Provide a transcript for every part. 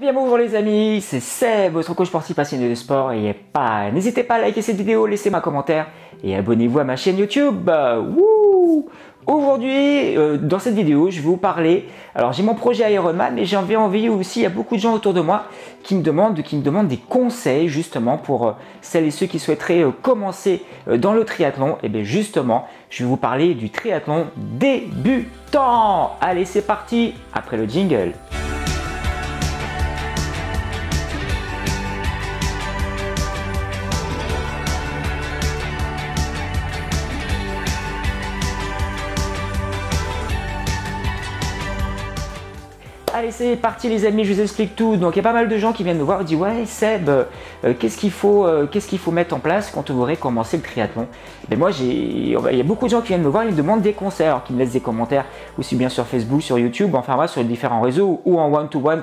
Bien bonjour les amis, c'est Seb, votre coach sportif passionné de sport et n'hésitez pas à liker cette vidéo, laissez-moi un commentaire et abonnez-vous à ma chaîne YouTube. Aujourd'hui, dans cette vidéo, je vais vous parler, alors j'ai mon projet Ironman, mais j'en vais envie aussi, il y a beaucoup de gens autour de moi qui me demandent des conseils justement pour celles et ceux qui souhaiteraient commencer dans le triathlon. Et bien justement, je vais vous parler du triathlon débutant. Allez, c'est parti, après le jingle. Allez, c'est parti les amis, je vous explique tout. Donc il y a pas mal de gens qui viennent me voir et disent ouais Seb, qu'est-ce qu'il faut mettre en place quand on voudrait commencer le triathlon? Et moi il y a beaucoup de gens qui viennent me voir et me demandent des conseils, alors qu'ils me laissent des commentaires aussi bien sur Facebook, sur YouTube, enfin voilà, sur les différents réseaux ou en one-to-one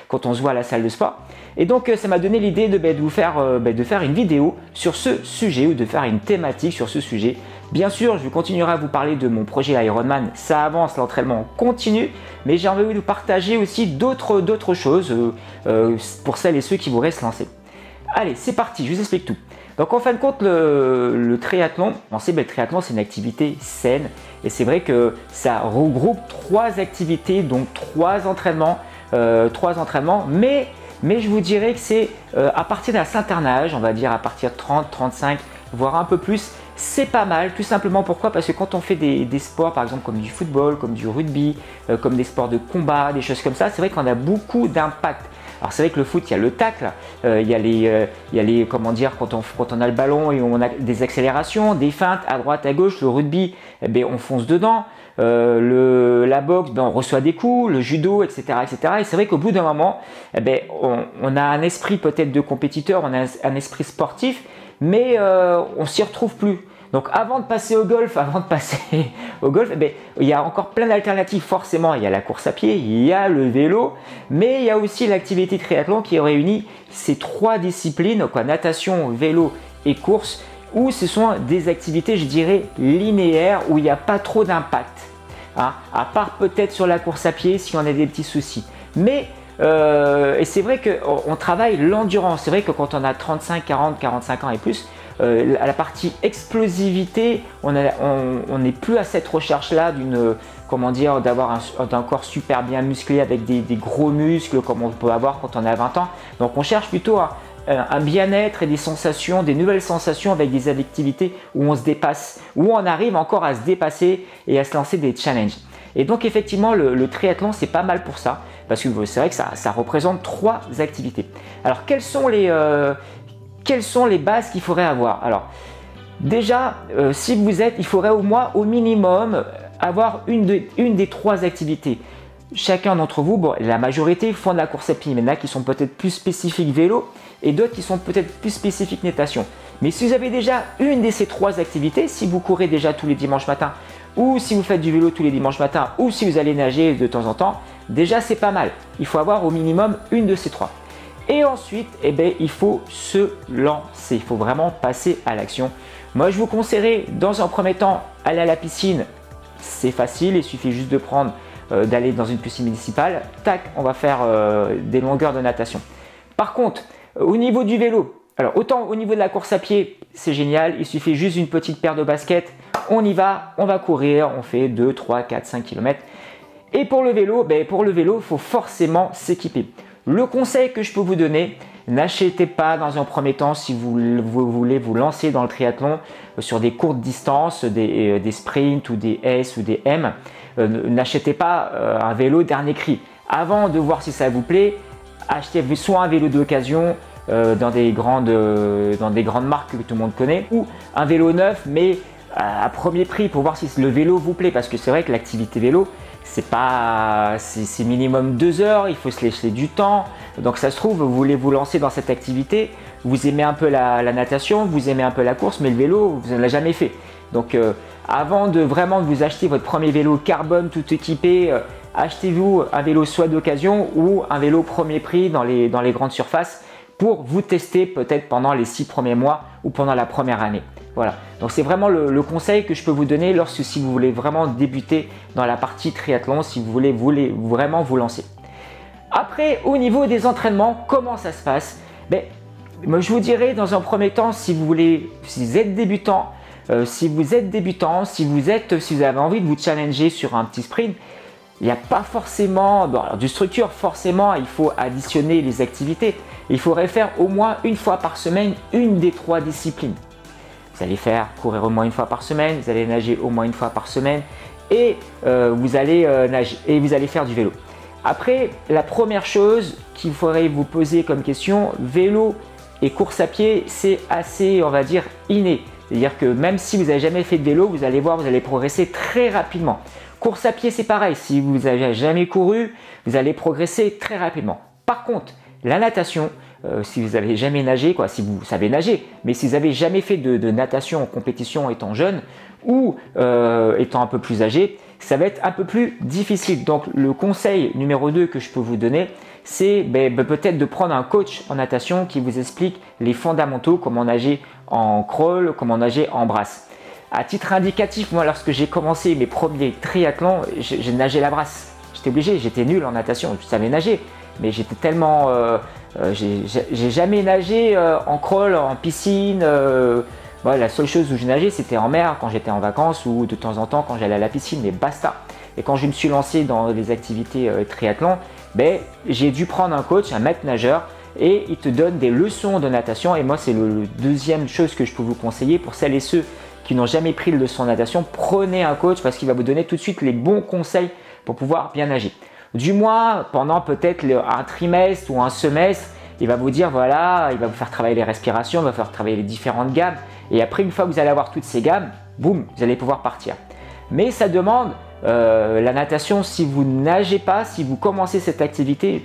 quand on se voit à la salle de sport. Et donc ça m'a donné l'idée de faire une vidéo sur ce sujet ou de faire une thématique sur ce sujet. Bien sûr, je continuerai à vous parler de mon projet Ironman, ça avance, l'entraînement continue, mais j'ai envie de vous partager aussi d'autres choses pour celles et ceux qui voudraient se lancer. Allez, c'est parti, je vous explique tout. Donc en fin de compte, le triathlon, le triathlon c'est une activité saine et c'est vrai que ça regroupe 3 activités, donc 3 entraînements, mais je vous dirais que c'est à partir d'un certain âge, on va dire à partir de 30, 35, voire un peu plus, c'est pas mal. Tout simplement pourquoi? Parce que quand on fait des sports par exemple comme du football, comme du rugby, comme des sports de combat, des choses comme ça, c'est vrai qu'on a beaucoup d'impact. Alors c'est vrai que le foot, il y a le tacle, il y a les comment dire, quand on a le ballon et on a des accélérations, des feintes à droite, à gauche. Le rugby, eh bien, on fonce dedans. La boxe, ben, on reçoit des coups, le judo, etc. etc. Et c'est vrai qu'au bout d'un moment, eh bien, on a un esprit peut-être de compétiteur, on a un esprit sportif, mais on s'y retrouve plus. Donc avant de passer au golf, eh bien, il y a encore plein d'alternatives. Forcément, il y a la course à pied, il y a le vélo, mais il y a aussi l'activité triathlon qui réunit ces 3 disciplines, quoi, natation, vélo et course, où ce sont des activités, je dirais, linéaires, où il n'y a pas trop d'impact. Hein, à part peut-être sur la course à pied si on a des petits soucis. Mais et c'est vrai qu'on travaille l'endurance. C'est vrai que quand on a 35, 40, 45 ans et plus, à la partie explosivité, on n'est plus à cette recherche-là d'avoir un corps super bien musclé avec des gros muscles comme on peut avoir quand on a 20 ans. Donc on cherche plutôt un bien-être et des sensations, des nouvelles sensations avec des activités où on se dépasse, où on arrive encore à se dépasser et à se lancer des challenges. Et donc effectivement le triathlon c'est pas mal pour ça, parce que c'est vrai que ça représente 3 activités. Alors quelles sont les bases qu'il faudrait avoir? Alors déjà, il faudrait au minimum avoir une des 3 activités. Chacun d'entre vous, bon, la majorité font de la course à pied, mais il y en a qui sont peut-être plus spécifiques vélo et d'autres qui sont peut-être plus spécifiques natation. Mais si vous avez déjà une de ces 3 activités, si vous courez déjà tous les dimanches matins, ou si vous faites du vélo tous les dimanches matins, ou si vous allez nager de temps en temps, déjà c'est pas mal. Il faut avoir au minimum une de ces 3. Et ensuite, eh bien, il faut se lancer. Il faut vraiment passer à l'action. Moi, je vous conseillerais dans un premier temps aller à la piscine. C'est facile, il suffit juste de d'aller dans une piscine municipale. Tac, on va faire des longueurs de natation. Par contre, au niveau du vélo, alors autant au niveau de la course à pied, c'est génial. Il suffit juste d'une petite paire de baskets. On y va, on va courir, on fait 2, 3, 4, 5 km. Et pour le vélo, il faut forcément s'équiper. Le conseil que je peux vous donner, n'achetez pas dans un premier temps si vous voulez vous lancer dans le triathlon sur des courtes distances, des sprints ou des S ou des M. N'achetez pas un vélo dernier cri. Avant de voir si ça vous plaît, achetez soit un vélo d'occasion dans des grandes marques que tout le monde connaît, ou un vélo neuf mais à premier prix pour voir si le vélo vous plaît, parce que c'est vrai que l'activité vélo c'est minimum 2 heures, il faut se laisser du temps. Donc ça se trouve, vous voulez vous lancer dans cette activité, vous aimez un peu la natation, vous aimez un peu la course, mais le vélo, vous ne l'avez jamais fait. Donc avant de vraiment vous acheter votre premier vélo carbone tout équipé, achetez-vous un vélo soit d'occasion ou un vélo premier prix dans les grandes surfaces pour vous tester peut-être pendant les 6 premiers mois ou pendant la première année. Voilà, donc c'est vraiment le conseil que je peux vous donner si vous voulez vraiment débuter dans la partie triathlon, si vous voulez vraiment vous lancer. Après, au niveau des entraînements, comment ça se passe? Moi, je vous dirais dans un premier temps, si vous êtes débutant, si vous avez envie de vous challenger sur un petit sprint, il n'y a pas forcément du structure, forcément il faut additionner les activités. Il faudrait faire au moins une fois par semaine une des 3 disciplines. Vous allez faire courir au moins une fois par semaine, vous allez nager au moins une fois par semaine et vous allez faire du vélo. Après, la première chose qu'il faudrait vous poser comme question, vélo et course à pied, c'est assez, on va dire, inné. C'est-à-dire que même si vous n'avez jamais fait de vélo, vous allez voir, vous allez progresser très rapidement. Course à pied, c'est pareil. Si vous n'avez jamais couru, vous allez progresser très rapidement. Par contre, la natation, si vous n'avez jamais nagé, si vous savez nager, mais si vous n'avez jamais fait de natation en compétition étant jeune ou étant un peu plus âgé, ça va être un peu plus difficile. Donc, le conseil numéro 2 que je peux vous donner, c'est peut-être de prendre un coach en natation qui vous explique les fondamentaux, comment nager en crawl, comment nager en brasse. À titre indicatif, moi, lorsque j'ai commencé mes premiers triathlons, j'ai nagé la brasse. J'étais obligé, j'étais nul en natation, je savais nager, mais j'étais tellement… j'ai jamais nagé en crawl, en piscine. La seule chose où j'ai nagé, c'était en mer quand j'étais en vacances ou de temps en temps quand j'allais à la piscine, mais basta. Et quand je me suis lancé dans les activités triathlon, j'ai dû prendre un coach, un maître nageur, et il te donne des leçons de natation. Et moi, c'est le deuxième chose que je peux vous conseiller pour celles et ceux qui n'ont jamais pris de leçon de natation. Prenez un coach parce qu'il va vous donner tout de suite les bons conseils pour pouvoir bien nager. Du moins, pendant peut-être un trimestre ou un semestre, il va vous dire voilà, il va vous faire travailler les respirations, il va vous faire travailler les différentes gammes. Et après, une fois que vous allez avoir toutes ces gammes, boum, vous allez pouvoir partir. Mais ça demande la natation, si vous ne nagez pas, si vous commencez cette activité,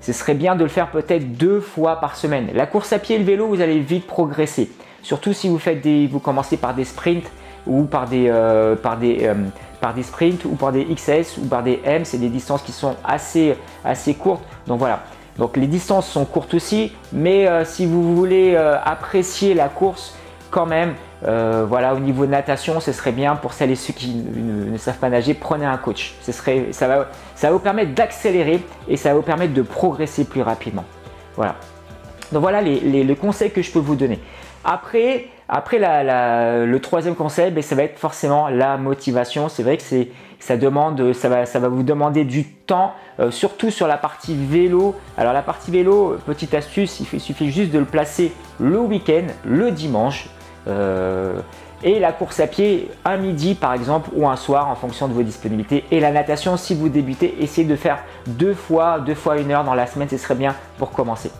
ce serait bien de le faire peut-être 2 fois par semaine. La course à pied et le vélo, vous allez vite progresser. Surtout si vous commencez par des sprints ou par des sprints ou par des XS ou par des M, c'est des distances qui sont assez courtes. Donc voilà. Donc les distances sont courtes aussi, mais si vous voulez apprécier la course quand même, au niveau de natation, ce serait bien pour celles et ceux qui ne savent pas nager, prenez un coach. Ça va vous permettre d'accélérer et ça va vous permettre de progresser plus rapidement. Voilà. Donc voilà les conseils que je peux vous donner. Après le troisième conseil, ça va être forcément la motivation. C'est vrai que ça va vous demander du temps, surtout sur la partie vélo. Alors la partie vélo, petite astuce, il suffit juste de le placer le week-end, le dimanche. Et la course à pied un midi par exemple ou un soir en fonction de vos disponibilités. Et la natation, si vous débutez, essayez de faire 2 fois 1 heure dans la semaine, ce serait bien pour commencer.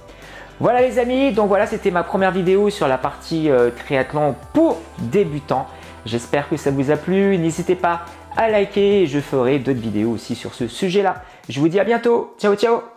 Voilà les amis, donc voilà, c'était ma première vidéo sur la partie triathlon pour débutants. J'espère que ça vous a plu. N'hésitez pas à liker, je ferai d'autres vidéos aussi sur ce sujet-là. Je vous dis à bientôt. Ciao, ciao!